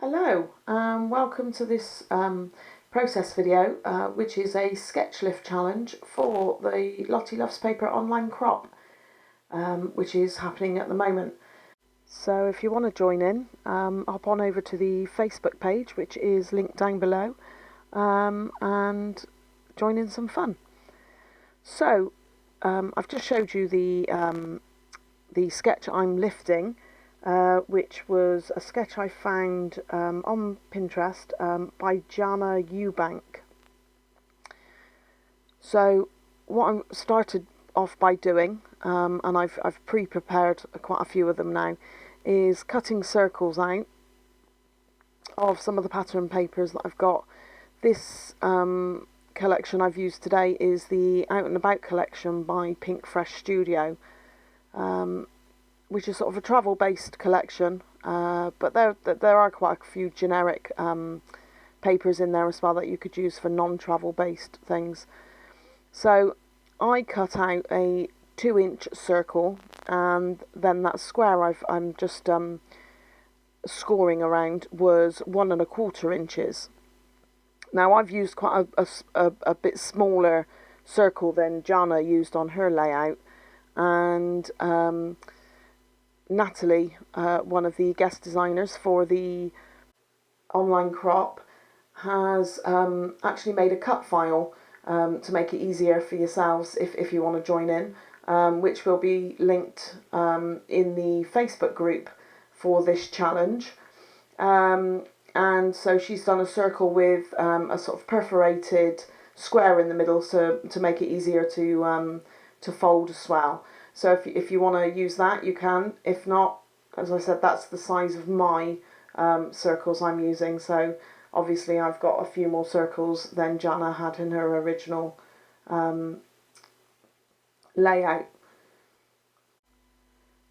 Hello, welcome to this process video, which is a sketch lift challenge for the Lottie Loves Paper Online Crop, which is happening at the moment. So if you want to join in, hop on over to the Facebook page, which is linked down below, and join in some fun. So I've just showed you the sketch I'm lifting. Which was a sketch I found on Pinterest by Jana Eubank. So what I started off by doing, and I've pre-prepared quite a few of them now, is cutting circles out of some of the pattern papers that I've got. This collection I've used today is the Out and About collection by Pink Fresh Studio. Which is sort of a travel-based collection, but there are quite a few generic papers in there as well that you could use for non-travel-based things. So I cut out a 2-inch circle, and then that square I'm just scoring around was 1¼ inches. Now I've used quite a bit smaller circle than Jana used on her layout, and Natalie, one of the guest designers for the online crop, has actually made a cut file to make it easier for yourselves if you want to join in, which will be linked in the Facebook group for this challenge. And so she's done a circle with a sort of perforated square in the middle, so to make it easier to fold as well. So if you want to use that, you can. If not, as I said, that's the size of my circles I'm using. So obviously I've got a few more circles than Jana had in her original layout.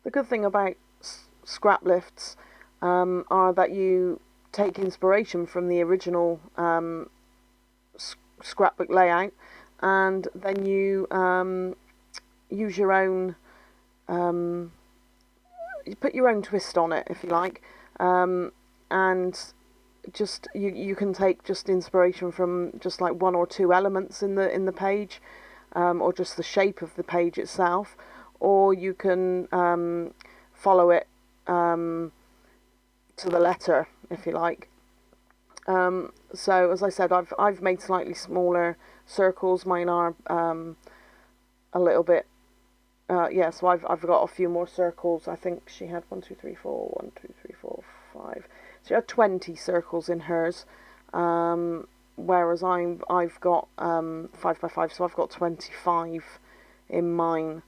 The good thing about scrap lifts are that you take inspiration from the original scrapbook layout, and then you use your own, you put your own twist on it, if you like, and just you can take just inspiration from just like 1 or 2 elements in the page, or just the shape of the page itself, or you can follow it to the letter, if you like. So as I said, I've made slightly smaller circles. Mine are a little bit. So I've got a few more circles. I think she had 1, 2, 3, 4, 1, 2, 3, 4, 5. So she had 20 circles in hers, whereas I've got 5 by 5, so I've got 25 in mine.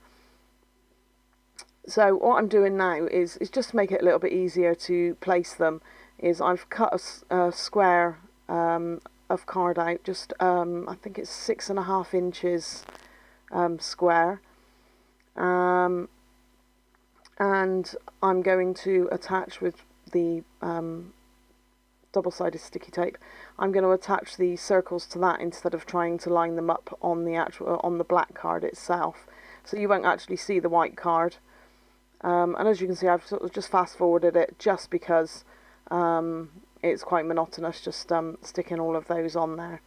So what I'm doing now is just to make it a little bit easier to place them. Is I've cut a square of card out, just I think it's 6½ inches square. And I'm going to attach with the double-sided sticky tape. I'm going to attach the circles to that instead of trying to line them up on the black card itself. So you won't actually see the white card. And as you can see, I've sort of just fast-forwarded it just because it's quite monotonous just sticking all of those on there.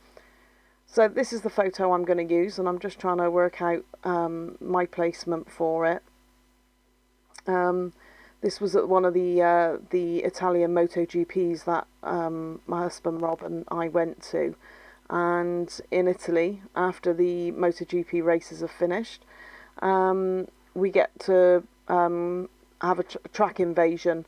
So this is the photo I'm going to use, and I'm just trying to work out my placement for it. This was at one of the Italian MotoGPs that my husband Rob and I went to. And in Italy, after the MotoGP races are finished, we get to have a track invasion,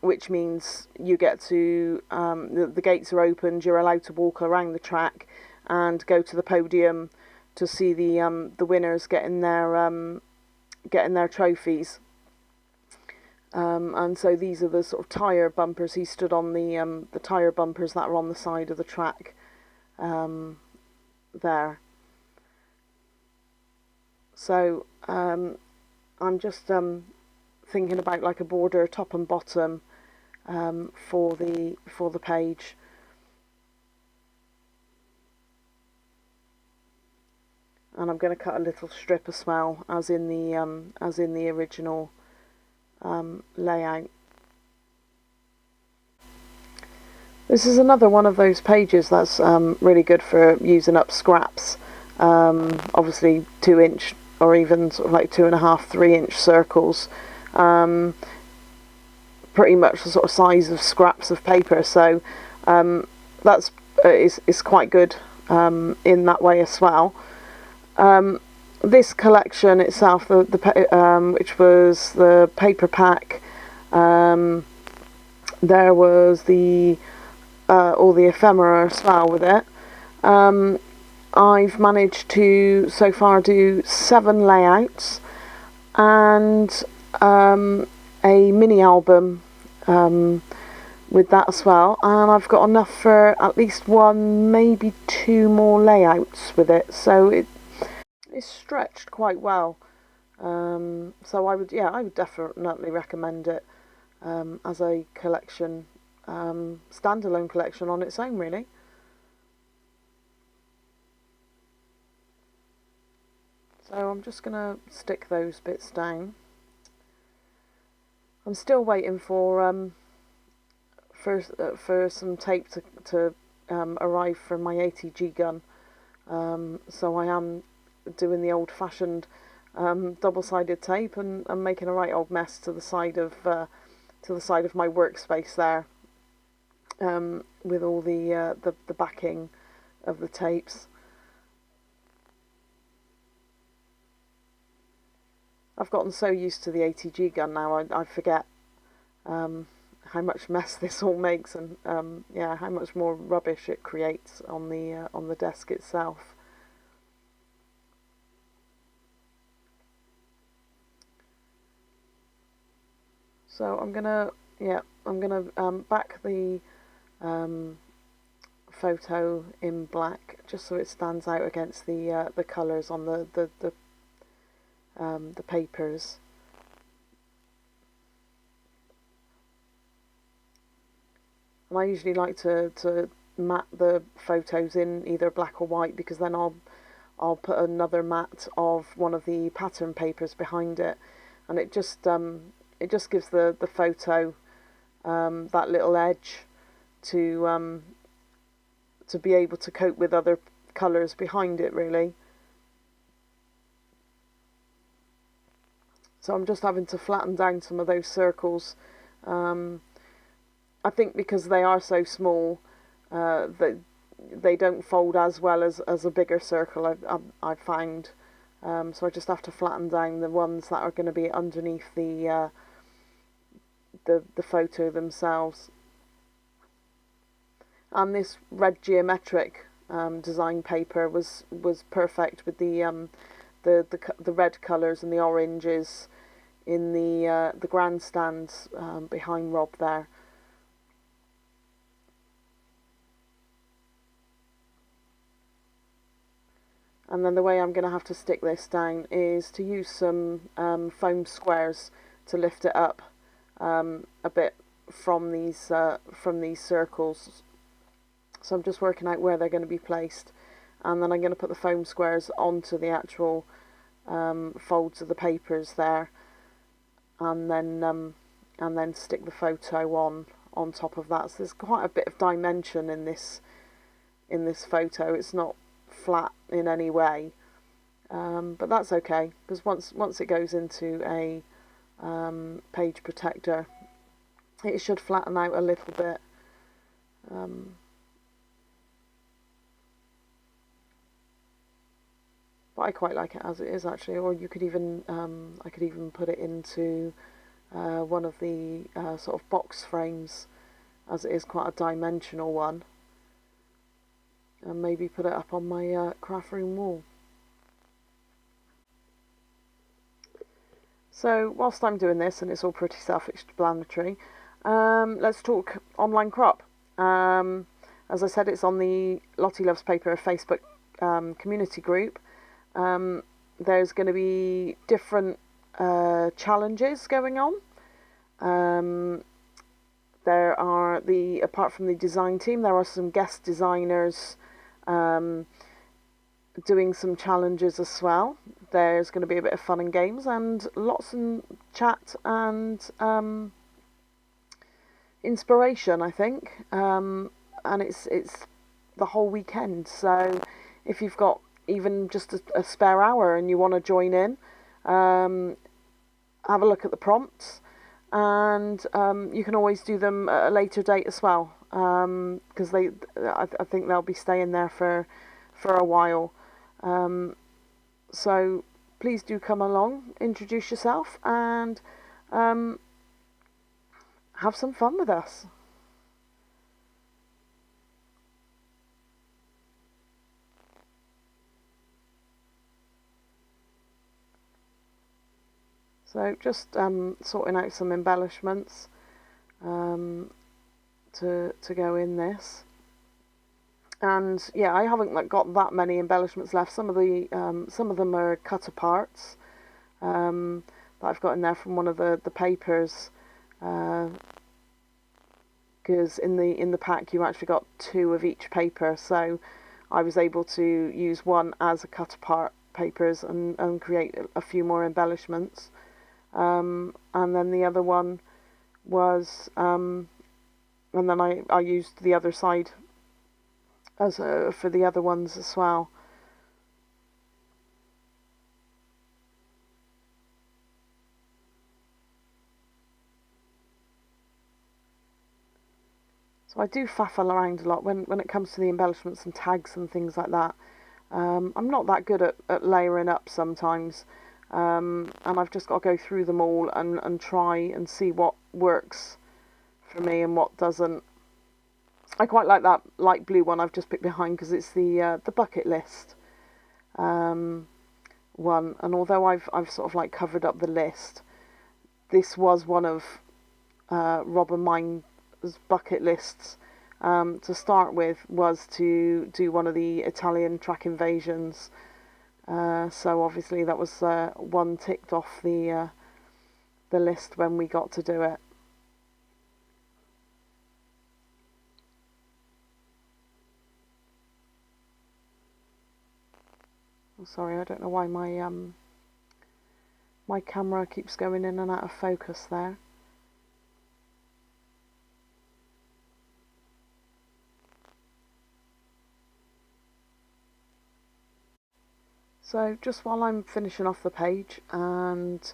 which means you get to, the gates are opened, you're allowed to walk around the track and go to the podium to see the winners getting their trophies. And so these are the sort of tyre bumpers. He stood on the tyre bumpers that are on the side of the track there. So I'm just thinking about like a border top and bottom for the page. And I'm going to cut a little strip as well as in the original layout. This is another one of those pages that's really good for using up scraps. Obviously 2-inch or even sort of like 2.5, 3-inch circles. Pretty much the sort of size of scraps of paper. So that's is quite good in that way as well. This collection itself, which was the paper pack, there was the all the ephemera as well with it. I've managed to so far do 7 layouts and a mini album with that as well, and I've got enough for at least 1, maybe 2 more layouts with it, so it's stretched quite well. So I would definitely recommend it as a collection, standalone collection on its own, really. So I'm just going to stick those bits down. I'm still waiting for some tape to arrive from my ATG gun. So I am doing the old-fashioned double-sided tape and making a right old mess to the side of my workspace there, with all the backing of the tapes. I've gotten so used to the ATG gun now, I forget how much mess this all makes, and yeah, how much more rubbish it creates on the desk itself. So I'm gonna back the photo in black just so it stands out against the colours on the papers. And I usually like to mat the photos in either black or white, because then I'll put another mat of one of the pattern papers behind it, and it just gives the photo that little edge to be able to cope with other colours behind it, really. So I'm just having to flatten down some of those circles. I think because they are so small, that they don't fold as well as a bigger circle, I've found. So I just have to flatten down the ones that are going to be underneath the photo themselves. And this red geometric design paper was perfect with the red colours and the oranges in the grandstands behind Rob there. And then the way I'm going to have to stick this down is to use some foam squares to lift it up a bit from these circles. So I'm just working out where they're going to be placed, and then I'm going to put the foam squares onto the actual folds of the papers there, and then stick the photo on top of that. So there's quite a bit of dimension in this photo. It's not flat in any way, but that's okay, because once it goes into a page protector, it should flatten out a little bit. But I quite like it as it is, actually. Or you could even I could even put it into one of the sort of box frames, as it is quite a dimensional one, and maybe put it up on my craft room wall. So whilst I'm doing this, and it's all pretty self-explanatory, let's talk online crop. As I said, it's on the Lottie Loves Paper Facebook community group. There's going to be different challenges going on. There are apart from the design team, there are some guest designers doing some challenges as well. There's going to be a bit of fun and games, and lots of chat and inspiration, I think. and it's the whole weekend. So if you've got even just a spare hour and you want to join in, have a look at the prompts, and you can always do them at a later date as well, because I think they'll be staying there for a while. So please do come along, introduce yourself, and have some fun with us. So just sorting out some embellishments to go in this. And yeah, I haven't got that many embellishments left. Some of them are cut aparts that I've got in there from one of the papers, because in the pack you actually got 2 of each paper, so I was able to use one as a cut apart papers and create a few more embellishments. And then the other one was, and then I used the other side as for the other ones as well. So I do faffle around a lot when it comes to the embellishments and tags and things like that. I'm not that good at layering up sometimes, and I've just got to go through them all and try and see what works for me and what doesn't. I quite like that light blue one I've just picked behind, because it's the bucket list one, and although I've sort of covered up the list, this was one of Rob and mine's bucket lists to start with, was to do one of the Italian track invasions. So obviously that was one ticked off the list when we got to do it. I'm sorry, I don't know why my camera keeps going in and out of focus there. So just while I'm finishing off the page and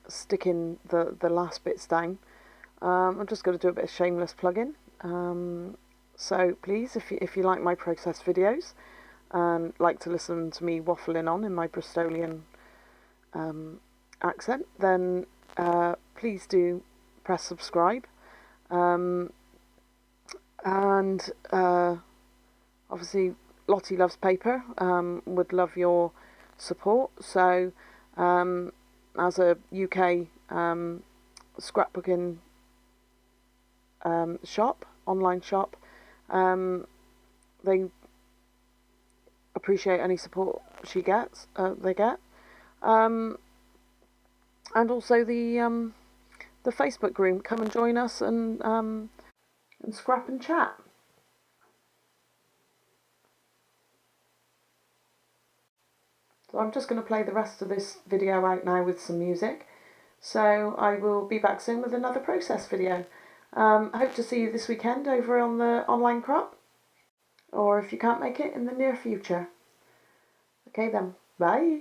sticking the last bits down, I'm just going to do a bit of shameless plugging. So please, if you like my process videos and like to listen to me waffling on in my Bristolian accent, then please do press subscribe, and obviously Lottie Loves Paper would love your support. So as a UK scrapbooking shop, online shop, they appreciate any support they get, and also the Facebook group. Come and join us and scrap and chat. So I'm just going to play the rest of this video out now with some music. So I will be back soon with another process video. I hope to see you this weekend over on the online crop, or if you can't make it, in the near future. Okay then, bye.